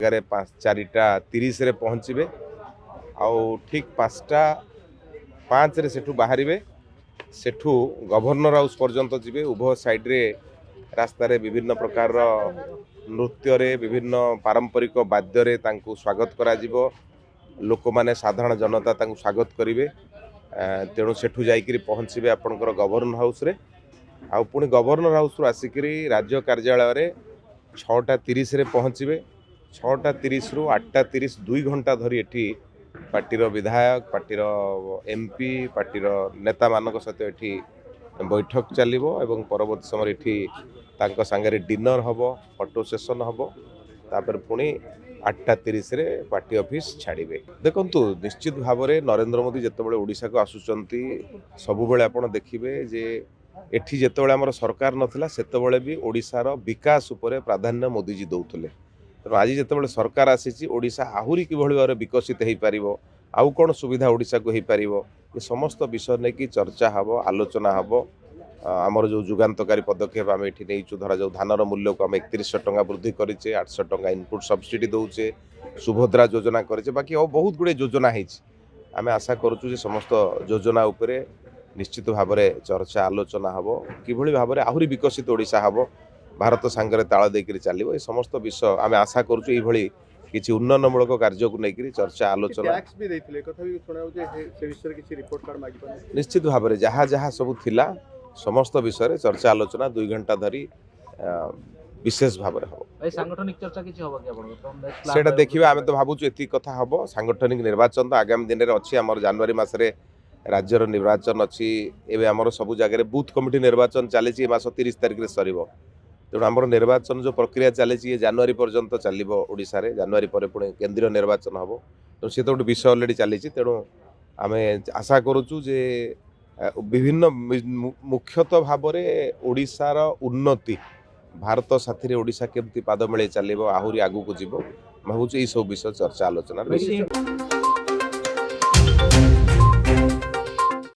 4:30 रे पहुँचे आउ ठीक 5:05 रे सेठू बाहर सेठू गवर्नर हाउस पर्यंत जीवे। उभय साइड्रे रास्तार विभिन्न प्रकार नृत्य विभिन्न पारंपरिक वाद्य स्वागत करा लोक माने साधारण जनता स्वागत करेंगे। तेणु सेठू जाइकरी पहुँचे आपणकर गवर्नर हाउस रे आउ पुणी गवर्नर हाउस रु आसिकरी राज्य कार्यालय रे 6:30 रे पहुँचे। 6:30 रु 8:30 2 घंटा धरी एठी पार्टीर विधायक पार्टीर एमपी पार्टीर नेता मानक सहित एठी बैठक चलिबो एवं परवर्ती समय एठी तांको संगे डिनर हबो, फोटो सेशन हबो, तापर पुणी 8:30 रे पार्टी ऑफिस छाड़िबे। देखंतु निश्चित भाव में नरेंद्र मोदी जितेबाला ओडिशा को आसुचंती सबुबेले आपण देखिबे जे एठी जितेबाला हमर सरकार नथिला सेतेबाला भी ओडिशार विकास उपरे प्राधान्य मोदीजी दउतले। तेणु आज जितेबाला सरकार आसीची ओडिशा आहुरी किभଳି भाବରେ विकसित हो पारिबो, आउ कौन सुविधा ओडिशा को हो पारिबो, ये समस्त विषय नहीं कि चर्चा हबो, आलोचना हबो। आमर जो जुगान्तकारी पदक्षेप आम ये नहीं धरा जो धानर मूल्य को आम 3100 टंका वृद्धि करे, 800 टंका इनपुट सब्सिडी दौचे, सुभद्रा योजना करे, बाकी और बहुत गुड़े योजना आम आशा करुचु समस्त योजना उपरे निश्चित भाव में चर्चा आलोचना हबो, किभଳି भाव में आहुरी विकसित ओडिशा हबो, भारत सांगरे ताल देकरी चलिबो। ये समस्त विषय आम आशा करुचु एभଳି किछि उन्नयनमूलक कार्य को लेकर चर्चा आलोचना निश्चित भाव में जहाँ जहाँ सब थिला समस्त विषय चर्चा आलोचना 2 घंटा धरी विशेष भाव में हम सांगठनिक चर्चा किछि होबो कि आपण सेटा देखिबा। आमे तो भाबुछु एति कथा हबो। सांगठनिक निर्वाचन तो आगामी दिन रे अछि, हमर जनवरी मासरे राज्यर निर्वाचन अछि। एबे हमर सब जगह बूथ कमिटी निर्वाचन चली मास 30 तारिख रे सरीबो। तेणु आमर निर्वाचन जो प्रक्रिया चली जनवरी पर्यंत चलो ओडिशा रे, जनवरी पर पुणी केंद्रीय निर्वाचन हम। तेणु सी तो गोटे विषय अलरेडी चली। तेणु आम आशा करुचु जे विभिन्न मुख्यतः भाव में ओडिशार उन्नति भारत साथी ओडिशा केमती पाद मिले चलो आहुरी आगू को जीव भावुँ यही सब विषय चर्चा आलोचना।